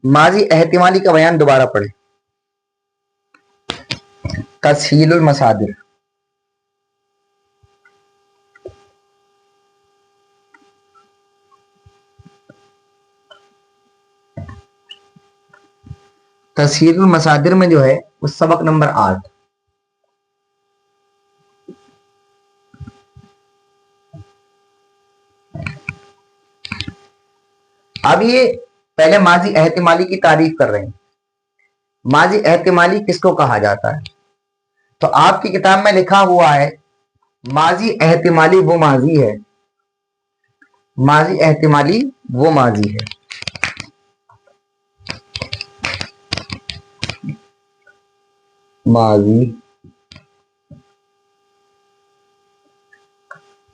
माजी एहतिमाली का बयान दोबारा पढ़े। तस्हीलुल मसादिर। तस्हीलुल मसादिर में जो है वो सबक नंबर 8। अब ये पहले माजी एहतिमाली की तारीफ कर रहे हैं। माजी एहतिमाली किसको कहा जाता है? तो आपकी किताब में लिखा हुआ है माजी एहतिमाली वो माजी है, माजी एहतिमाली वो माजी है। माजी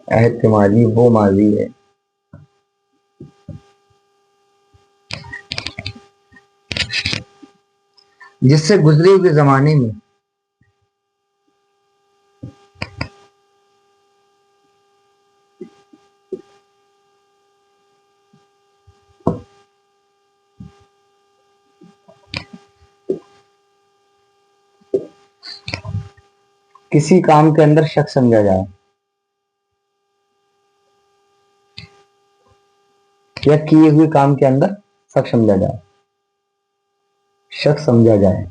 एहतिमाली वो माजी है जिससे गुजरे हुए जमाने में किसी काम के अंदर शक समझा जाए या किए हुए काम के अंदर शक समझा जाए, शक समझा जाए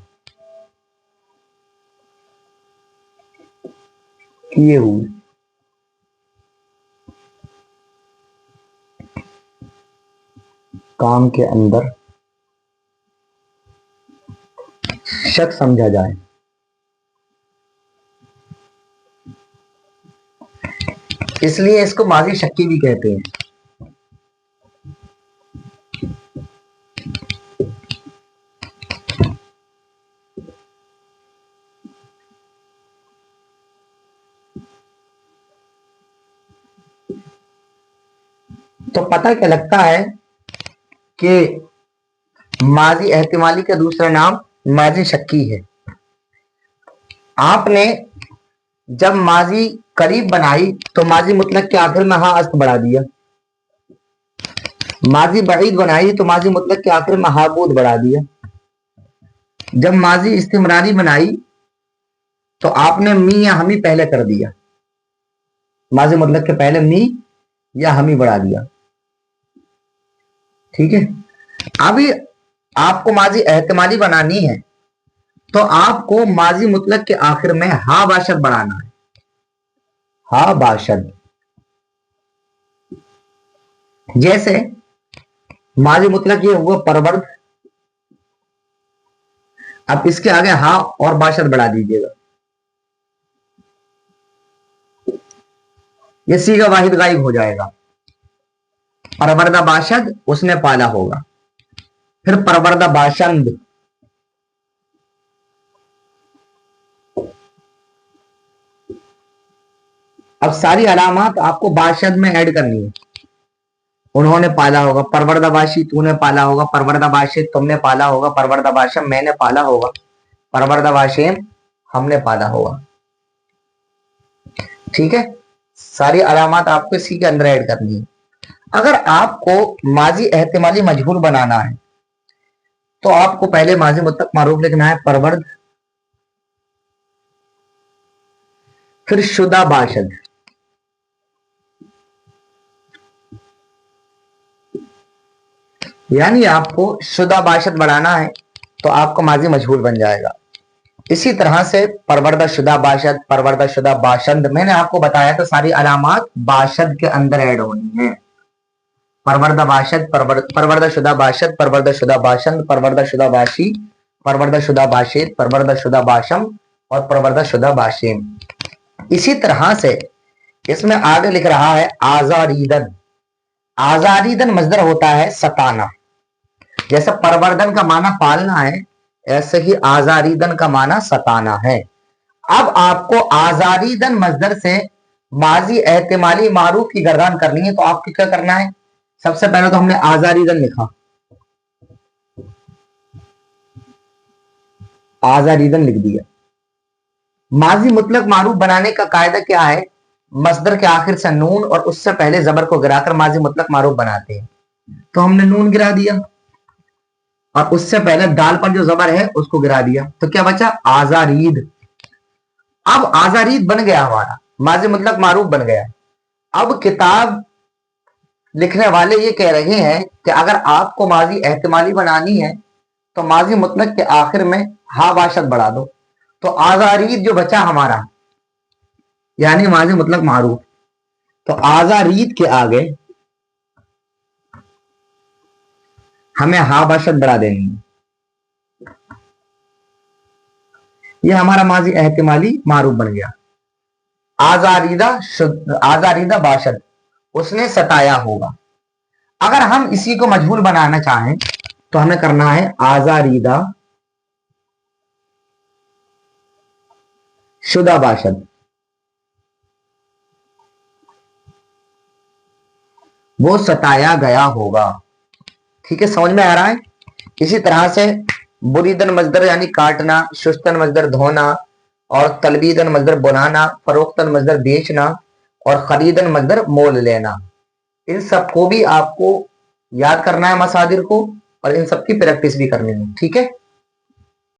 किए हुए काम के अंदर शक समझा जाए, इसलिए इसको माजी शक्की भी कहते हैं। तो पता क्या लगता है कि माजी एहतिमाली का दूसरा नाम माजी शक्की है। आपने जब माजी करीब बनाई तो माजी मुतलक के आखिर में हा अस्त बढ़ा दिया, माजी बईद बनाई तो माजी मुतलक के आखिर में हा बूद बढ़ा दिया। जब माजी इस्तिमरारी बनाई तो आपने मी या हमी पहले कर दिया, माजी मुतलक के पहले मी या हमी बढ़ा दिया। ठीक है, अभी आपको माजी एहतिमाली बनानी है तो आपको माजी मुतलक के आखिर में हा बाशद बढ़ाना है, हा बाशद। जैसे माजी मुतलक ये हुआ परवर्द, अब इसके आगे हा और बाशद बढ़ा दीजिएगा, ये सीगा वाहिद गायब हो जाएगा। परवरदा बाशद उसने पाला होगा, फिर परवरदा बाशंद, अब सारी अलामत आपको बाशद में ऐड करनी है। उन्होंने पाला होगा, परवरदा बाशी तूने पाला होगा, परवरदा बाशिद तुमने पाला होगा, परवरदा बाशम मैंने पाला होगा, परवरदा बाशेम हमने पाला होगा। ठीक है, सारी अलामत आपको इसी के अंदर ऐड करनी है। अगर आपको माजी एहतिमाली मजहूल बनाना है तो आपको पहले माजी मुतलक मारूफ लिखना है परवर्द, फिर शुदा बाशद, यानी आपको शुदा बाशद बढ़ाना है तो आपका माजी मजहूल बन जाएगा। इसी तरह से परवरदा शुदा बाशद, परवरदा शुदा बाशंद, मैंने आपको बताया तो सारी अलामत बाशद के अंदर ऐड होनी है। परवरदा बाशद, परवरदा शुदा बाशद, परवरदा शुदा बाशंद, परवरदा शुदा बाशी, परवरदा शुदा बाशिद, परवरदा शुदा बाशम और परवरदा शुदा बाशिम। इसी तरह से इसमें आगे लिख रहा है आजारीदन। आजारीदन मजदर होता है सताना। जैसे परवर्दन का माना पालना है, ऐसे ही आजारीदन का माना सताना है। अब आपको आजारीदन मजदर से माजी एहतिमाली मारूफ की गर्दान करनी है तो आपको क्या करना है? सबसे पहले तो हमने आजारीदन लिखा, आजारीदन लिख दिया। माजी मुतलक मारूफ बनाने का कायदा क्या है? मसदर के आखिर से नून और उससे पहले जबर को गिराकर माजी मुतलक मारूफ बनाते हैं। तो हमने नून गिरा दिया, और उससे पहले दाल पर जो जबर है उसको गिरा दिया, तो क्या बचा आजारीद। अब आजारीद बन गया हमारा, माजी मुतलक मारूफ बन गया। अब किताब लिखने वाले ये कह रहे हैं कि अगर आपको माजी एहतिमाली बनानी है तो माजी मुतलक के आखिर में हा बाशत बढ़ा दो, तो आजारीद जो बचा हमारा यानी माजी मुतलक मारूफ, तो आजारीद के आगे हमें हा बाशत बढ़ा देनी है। ये हमारा माजी एहतिमाली मारूफ बन गया। आजारीदा बाशत, उसने सताया होगा। अगर हम इसी को मजहूल बनाना चाहें तो हमें करना है आजारीदा शुदा बाशत, वो सताया गया होगा। ठीक है, समझ में आ रहा है। इसी तरह से बुरीदन मजदर यानी काटना, शुस्तन मजदर धोना, और तलबीदन मजदर बुलाना, फरोख्तन मजदर बेचना, और खरीदन मजदर मोल लेना। इन सबको भी आपको याद करना है मसादिर को, और इन सबकी प्रैक्टिस भी करनी है। ठीक है।